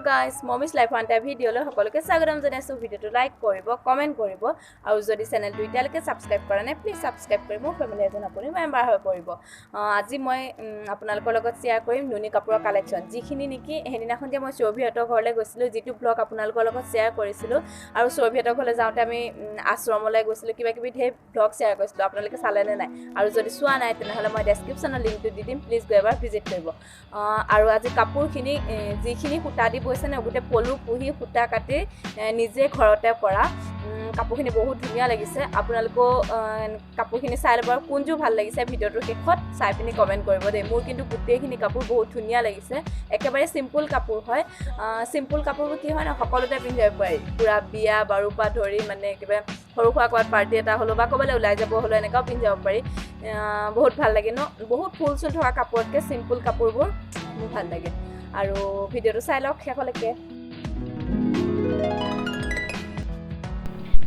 guys, Mommy's Life and video lo সকলোকে স্বাগতম জনাইছো ভিডিওটো লাইক কৰিব কমেন্ট কৰিব আৰু যদি চেনেলটো ইতিয়ালৈকে সাবস্ক্ৰাইব কৰা নাই প্লিজ সাবস্ক্ৰাইব কৰি মোৰ ফেমিলি এজন আপুনি মেম্বাৰ হৈ পৰিব আজি মই আপোনালোকৰ লগত শেয়াৰ কৰিম নুনি কাপোৰৰ কালেকচন যিখিনি নেকি হেদিনাখন যে মই সৌভিহঁতৰ ঘৰলৈ গৈছিলো যেটো ব্লগ আপোনালোকৰ লগত শেয়াৰ কৰিছিলো আৰু সৌভিহঁতৰ ঘৰলৈ যাওঁতে আমি আশ্ৰমলৈ গৈছিলো কিবা কিবি ধে ব্লগ শেয়াৰ কৰিছিলো আপোনালোকে চালেনে নাই আৰু যদি চোৱা নাই তেনেহলে মই ডেসক্ৰিপচনৰ লিংকটো দি দিম প্লিজ গৈ এবাৰ ভিজিট কৰিব আৰু আজি কাপোৰখিনি যিখিনি ফুটা দি বৈছে না গুটে পলু পুহি ফুটা কাটি নিজে ঘৰতে কৰা কাপোৰখিনি বহুত ধুনিয়া লাগিছে আপোনালোক কাপোৰখিনি চাই লবৰ কোনজু ভাল লাগিছে ভিডিওটোৰ শেষত চাই পিনি কমেন্ট কৰিব দেই মোৰ কিন্তু গুটেখিনি কাপোৰ বহুত ধুনিয়া লাগিছে একেবাৰে সিম্পল কাপোৰ হয় সিম্পল কাপোৰবোৰ কি হয় না সকলোতে পিন্ধিব পাৰি পুৰা বিয়া বাৰুপা ধৰি মানে কিবা সৰু খোৱা কোৱাত পাৰ্টি এটা হলো বা কবলে ওলাই যাব হলো এনেকাও পিন্ধিব পাৰি বহুত ভাল লাগে ন বহুত ফুল চুল থকা কাপোৰতকে সিম্পল কাপোৰবোৰ মোৰ ভাল লাগে আৰু ভিডিওটো চাই লওক শেষলৈকে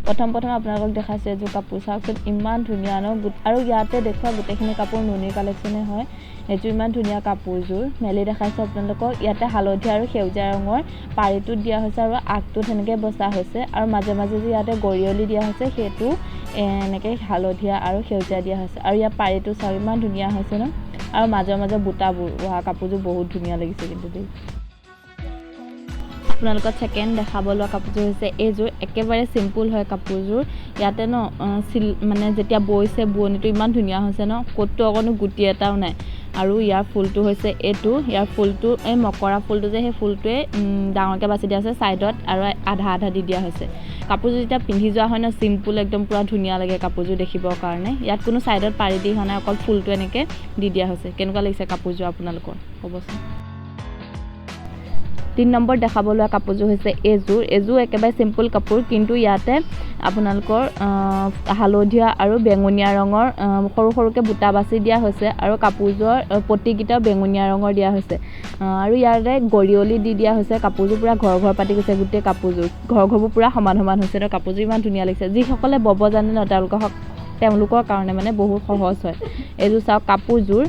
প্ৰথম আপোনালোকক দেখাইছে যে কাপোৰ চাওকচোন ইমান ধুনিয়া ন আৰু ইয়াতে দেখুৱা গুটেখিনি কাপোৰ নুনি কালেকচনে হয় এটো ইমান ধুনিয়া কাপোৰজোৰ মেলি দেখাইছে আপোনালোকক ইয়াতে হালধীয়া আৰু সেউজীয়া ৰঙৰ পাৰিটো দিয়া হৈছে আৰু আগটো তেনেকৈ বসা হৈছে আৰু মাজে মাজে যে ইয়াতে গৰিয়লি দিয়া হৈছে হেতু এনেকৈ হালধীয়া আৰু সেউজীয়া দিয়া হৈছে আৰু ইয়াৰ পাৰিটো চাও ইমান ধুনিয়া হৈছে ন আৰু মাজে মাজে বুটাবোৰ কাপোৰজোৰ বহুত ধুনিয়া লাগিছে কিন্তু দেই আপোনালোকক সেকেন্ড দেখাবলৈ কাপোৰজোৰ হৈছে এইজোৰ একেবাৰে সিম্পল হয় কাপোৰজোৰ ইয়াতে ন মানে যেতিয়া বইছে বুৱনিটো ইমান ধুনিয়া হৈছে ন কতটো অকনো গুটি এটাও নাই আৰু ইয়াৰ ফুলটো হৈছে এটো ইয়াৰ ফুলটো এই মকৰা ফুলটো যে সেই ফুলটোৱে ডাঙৰকে বাছি দিয়া আছে সাইডত আৰু আধা আধা দি দিয়া হৈছে কাপোৰজোৰ যেতিয়া পিন্ধি যোৱা হয় ন সিম্পল একদম পুৰা ধুনিয়া লাগে কাপোৰজোৰ দেখিবৰ কাৰণে ইয়াত কোনো সাইডত পাৰি দি হনা অকল ফুলটো এনেকে দি দিয়া হৈছে কেনেকুৱা লাগিছে কাপোৰজোৰ আপোনালোকৰ ক'বচোন 3 নম্বৰ দেখাবলৈ কাপোৰজোৰ হৈছে এজোৰ একেবাৰে সিম্পল কাপোৰ কিন্তু ইয়াতে আপোনালোকৰ হালধীয়া আৰু বেঙুনীয়া ৰঙৰ সৰু সৰুকে বুটা বাছি দিয়া হৈছে আৰু কাপোৰজোৰ পটিকিটা বেঙুনীয়া ৰঙৰ দিয়া হৈছে আৰু ইয়াৰে গৰিয়লি দি দিয়া হৈছে কাপোৰজোৰ পুৰা ঘৰ পাতি গৈছে গুটে কাপোৰজোৰ ঘৰবোৰ পুৰা সমান হৈছে আৰু কাপোৰজোৰ ইমান ধুনিয়া লাগিছে যি সকলে বব জানে ন তেওঁলোকৰ কাৰণে মানে বহুত সহজ হয় এজোৰ চাওক কাপোৰজোৰ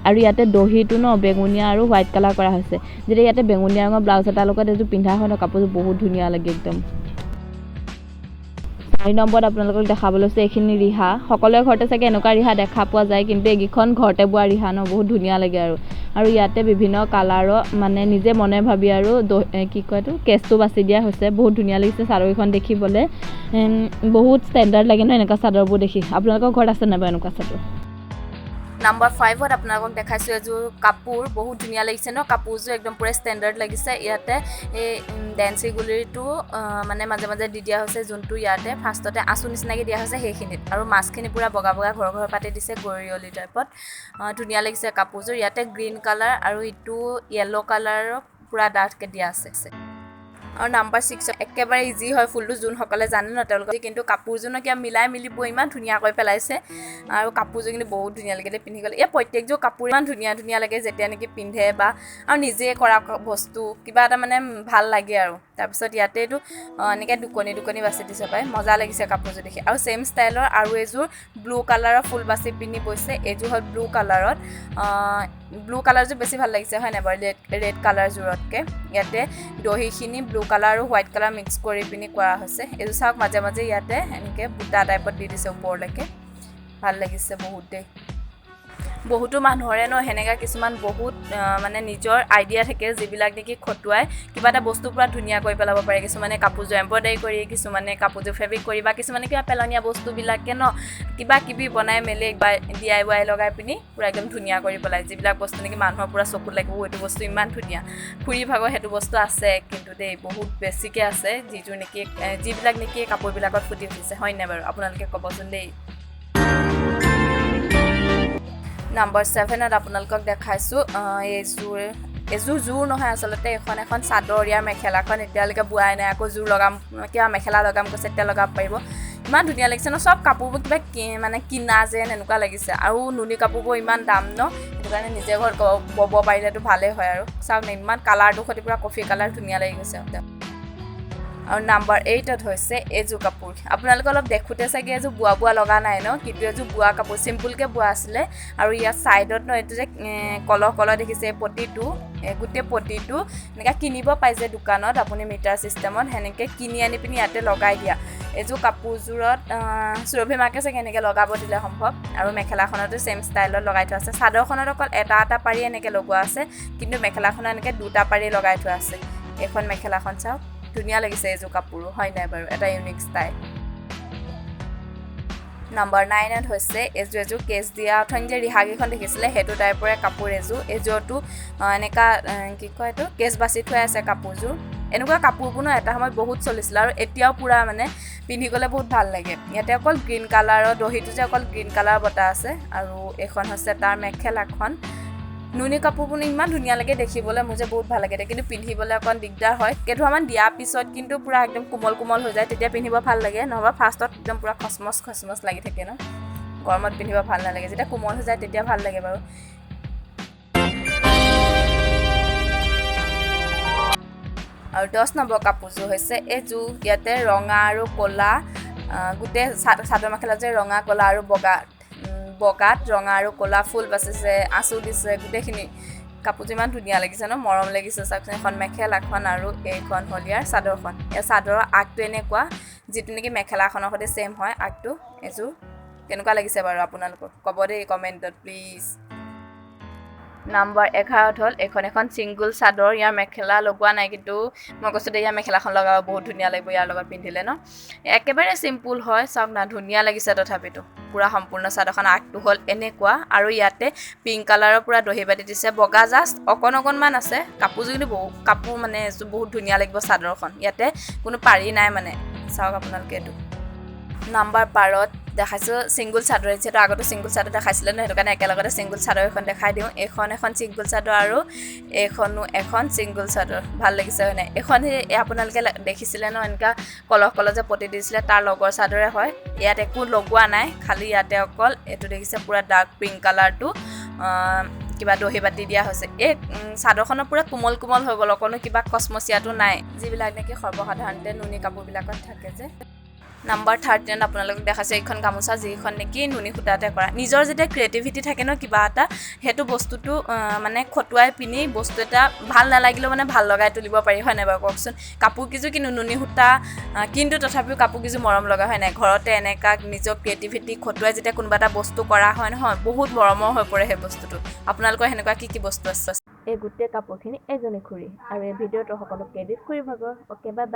আৰু ইয়াতে দহিটো ন বেঙুনীয়া আৰু হোৱাইট কালাৰ কৰা হৈছে যেতে ইয়াতে বেঙুনীয়া ৰঙৰ ব্লাউজ এটা লগত এজু পিন্ধা হয় ন কাপোৰজোৰ বহুত ধুনিয়া লাগে একদম 4 নম্বৰ আপোনালোকক দেখাবলৈ আছে এইখিনি ৰিহা সকলোৰে ঘৰতে চাগে এনেকুৱা ৰিহা দেখা পোৱা যায় কিন্তু এগিখন ঘৰতে বোৱা ৰিহা ন বহুত ধুনিয়া লাগে আৰু ইয়াতে বিভিন্ন কালাৰৰ মানে নিজে মনে ভাবি আৰু কি কয় তো কেছটো বাছি দিয়া হৈছে বহুত ধুনিয়া লাগিছে চাদৰখন দেখিবলৈ বহুত ষ্টেণ্ডাৰ্ড লাগে ন এনেকুৱা চাদৰবোৰ দেখি আপোনালোকৰ ঘৰত আছে নাই এনেকুৱা চাদৰ নাম্বাৰ 5 ত আপোনালোকক দেখাইছো এজোৰ কাপোৰ বহুত ধুনিয়া লাগিছে ন কাপোৰজোৰ একদম পুৰা ষ্টেণ্ডাৰ্ড লাগিছে ইয়াতে এই ডেন্সি গুলিটো মানে মাজে মাজে দি দিয়া হৈছে যোনটো ইয়াতে ফাৰ্ষ্টতে আঁচু নিচিনাকৈ দিয়া হৈছে সেইখিনিত আৰু মাছখিনি পুৰা বগা ঘৰ পাতি দিছে গৰিয়লি টাইপত ধুনিয়া লাগিছে কাপোৰজোৰ ইয়াতে গ্ৰীণ কালাৰ আৰু ইটো ইয়েলো কালাৰৰ পুৰা ডাৰ্ককে দিয়া আছে আৰু নাম্বাৰ 6 একেবাৰে ইজি হয় ফুলটো যোন সকলে জানে ন তেওঁলোকে কিন্তু কাপোৰজোৰ কিয়া মিলাই মিলিব ইমান ধুনিয়া কৈ পেলাইছে আৰু কাপোৰজোৰ কিন্তু বহুত ধুনিয়া লাগে পিন্ধি গলে প্ৰত্যেকজোৰ কাপোৰ ইমান ধুনিয়া লাগে যেতিয়া নেকি পিন্ধে বা আৰু নিজে কৰা বস্তু কিবা এটা মানে ভাল লাগে আৰু তাৰপিছত ইয়াতে এইটো এনেকৈ দুকনি বাছি দিছে পাই মজা লাগিছে কাপোৰজোৰ দেখি আৰু সেম ষ্টাইলৰ আৰু এজোৰ ব্লু কালাৰৰ ফুল বাছি পিন্ধি বৈছে এজোৰ হ'ল ব্লু কালাৰত ব্লু কালাৰজোৰ বেছি ভাল লাগিছে হয় নাই বাৰু ৰেড কালাৰজোৰতকে ইয়াতে দহিখিনি ব্লু কালাৰ আৰু হোৱাইট কালাৰ মিক্স কৰি পিনি কৰা হৈছে এজোৰ চাওক মাজে মাজে ইয়াতে এনেকৈ বুটা টাইপত দি দিছে ওপৰলৈকে ভাল লাগিছে বহুতো মানুহৰে ন হেনেকা কিছুমান বহুত মানে নিজৰ আইডিয়া থাকে যিবিলাক নেকি খটুৱাই কিবা এটা বস্তু পুৰা ধুনিয়া কৰি পেলাব পাৰে কিছুমানে কাপোৰজোৰ এমব্ৰইডাৰী কৰি কিছুমানে কাপোৰজোৰ ফেব্ৰিক কৰি বা কিছুমানে কিবা পেলনীয়া বস্তুবিলাকে ন কিবা কিবি বনাই মেলি বা DIY লগাই পিনি পুৰা একদম ধুনিয়া কৰি পেলাই যিবিলাক বস্তু নেকি মানুহৰ পুৰা চকুত লাগিব এইটো বস্তু ইমান ধুনিয়া খুৰি ভাগৰ হেতু বস্তু আছে কিন্তু দেই বহুত বেছিকে আছে যিবিলাক নেকি কাপোৰবিলাকত ফুটি উঠিছে হয় নাই বাৰু আপোনালোকে ক'বচোন দেই নাম্বাৰ 7 ত আপোনালোকক দেখাইছো এজোৰ জোৰ নহয় আচলতে এখন চাদৰীয়া মেখেলাখন এতিয়ালৈকে বুৱাই নাই আকৌ জোৰ লগাম কিবা মেখেলা লগাম কৈছে তেতিয়া লগাব পাৰিব ইমান ধুনিয়া লাগিছে ন সব কাপোৰবোৰ কিবা মানে কিনা যেন এনেকুৱা লাগিছে আৰু নুনি কাপোৰবোৰ ইমান দাম ন সেইটো কাৰণে নিজে ঘৰত বব পাৰিলেতো ভালেই হয় আৰু চাওক ইমান কালাৰটো সতি পুৰা কফি কালাৰ ধুনিয়া লাগি গৈছে আৰু নাম্বাৰ 8ত হৈছে এযোৰ কাপোৰ আপোনালোকে অলপ দেখোঁতে চাগে এযোৰ বোৱা লগা নাই ন কিন্তু এযোৰ বোৱা কাপোৰ চিম্পুলকৈ বোৱা আছিলে আৰু ইয়াত ছাইডত ন এইটো যে কলহ দেখিছে পটিটো গোটেই পটিটো এনেকৈ কিনিব পাই যে দোকানত আপুনি মিটাৰ চিষ্টেমত সেনেকৈ কিনি আনি পিনি ইয়াতে লগাই দিয়া এযোৰ কাপোৰযোৰত সুৰভি মাকে চাগে এনেকৈ লগাব দিলে সম্ভৱ আৰু মেখেলাখনতো ছেম ষ্টাইলত লগাই থোৱা আছে চাদৰখনত অকল এটা পাৰি এনেকৈ লগোৱা আছে কিন্তু মেখেলাখনত এনেকৈ দুটা পাৰি লগাই থোৱা আছে এইখন মেখেলাখন চাওক ধুনীয়া লাগিছে এযোৰ কাপোৰো হয় নাই বাৰু এটা ইউনিক ষ্টাইল নাম্বাৰ 9ত হৈছে এযোৰ কেছ দিয়া অথনি যে ৰিহাগীখন দেখিছিলে সেইটো টাইপৰে কাপোৰ এযোৰটো এনেকুৱা কি কয় এইটো কেছ বাছি থোৱা আছে কাপোৰযোৰ এনেকুৱা কাপোৰবোৰ এটা সময়ত বহুত চলিছিল আৰু এতিয়াও পুৰা মানে পিন্ধি গ'লে বহুত ভাল লাগে ইয়াতে অকল গ্ৰীণ কালাৰৰ দহিটো যে অকল গ্ৰীণ কালাৰ বটা আছে আৰু এখন হৈছে তাৰ মেখেলাখন নুনি কাপোৰবোৰ ইমান ধুনীয়া লাগে দেখিবলৈ মোৰ যে বহুত ভাল লাগে কিন্তু পিন্ধিবলৈ অকণ দিগদাৰ হয় কেইটামান দিয়াৰ পিছত কিন্তু পুৰা একদম কোমল হৈ যায় তেতিয়া পিন্ধিব ভাল লাগে নহবা ফাৰ্ষ্টত একদম পুৰা খচমচ লাগি থাকে ন গৰমত পিন্ধিব ভাল নালাগে যেতিয়া কোমল হৈ যায় তেতিয়া ভাল লাগে বাৰু আৰু 10 নম্বৰ কাপোৰযোৰ হৈছে এযোৰ ইয়াতে ৰঙা আৰু ক'লা গোটেই চাদৰ মেখেলা যে ৰঙা ক'লা আৰু বগাত ৰঙা আৰু ক'লা ফুল বাচিছে আঁচু দিছে গোটেইখিনি কাপোৰযোৰ ইমান ধুনীয়া লাগিছে ন মৰম লাগিছে চাওকচোন এখন মেখেলাখন আৰু এইখন হ'ল ইয়াৰ চাদৰখন এই চাদৰৰ আগটো এনেকুৱা যিটো নেকি মেখেলাখনৰ সৈতে ছেম হয় আগটো এযোৰ কেনেকুৱা লাগিছে বাৰু আপোনালোকৰ ক'ব দেই কমেণ্টত প্লিজ নাম্বাৰ 11ত হ'ল এখন ছিংগুল চাদৰ ইয়াৰ মেখেলা লগোৱা নাই কিন্তু মই কৈছোঁ দেই ইয়াৰ মেখেলাখন লগাব বহুত ধুনীয়া লাগিব ইয়াৰ লগত পিন্ধিলে ন একেবাৰে চিম্পুল হয় চাওক না ধুনীয়া লাগিছে তথাপিতো পুৰা সম্পূৰ্ণ চাদৰখন আগটো হ'ল এনেকুৱা আৰু ইয়াতে পিংক কালাৰৰ পুৰা দহি বাতি দিছে বগা জাষ্ট অকণমান আছে কাপোৰযোৰ কিন্তু কাপোৰ মানে বহুত ধুনীয়া লাগিব চাদৰখন ইয়াতে কোনো পাৰি নাই মানে চাওক আপোনালোকে এইটো নাম্বাৰ 12ত দেখাইছোঁ ছিংগুল চাদৰ যিহেতু আগতো ছিংগুল চাদৰ দেখাইছিলে ন সেইটো কাৰণে একেলগতে ছিংগুল চাদৰ এখন দেখাই দিওঁ এখন ছিংগুল চাদৰ আৰু এইখনো এখন ছিংগুল চাদৰ ভাল লাগিছে হয়নে এইখন আপোনালোকে দেখিছিলে ন এনেকুৱা কলহ যে পতি দিছিলে তাৰ লগৰ চাদৰে হয় ইয়াত একো লগোৱা নাই খালি ইয়াতে অকল এইটো দেখিছে পুৰা ডাৰ্ক পিংক কালাৰটো কিবা দহি বাতি দিয়া হৈছে এই চাদৰখনৰ পুৰা কোমল হৈ গ'ল অকণো কিবা কচমচীয়াটো নাই যিবিলাক নেকি সৰ্বসাধাৰণতে নুনি কাপোৰবিলাকত থাকে যে নাম্বাৰ 13 আপোনালোকক দেখাইছোঁ এইখন গামোচা যিখন নেকি নুনি সূতাতে কৰা নিজৰ যেতিয়া ক্ৰিয়েটিভিটি থাকে ন কিবা এটা সেইটো বস্তুটো মানে খটুৱাই পিনি বস্তু এটা ভাল নালাগিলেও মানে ভাল লগাই তুলিব পাৰি হয় নাই বাৰু কওকচোন কাপোৰ কিযোৰ কিন্তু নুনি সূতা কিন্তু তথাপিও কাপোৰ কিযোৰ মৰম লগা হয় নাই ঘৰতে এনেকা নিজৰ ক্ৰিয়েটিভিটি খটুৱাই যেতিয়া কোনোবা এটা বস্তু কৰা হয় নহয় বহুত মৰমৰ হৈ পৰে সেই বস্তুটো আপোনালোকৰ সেনেকুৱা কি বস্তু আছে এই গোটেই কাপোৰখিনি এজনী খুৰী আৰু এই ভিডিঅ'টো সকলোকে এডিট কৰি ভাগৰ অ'কে বাই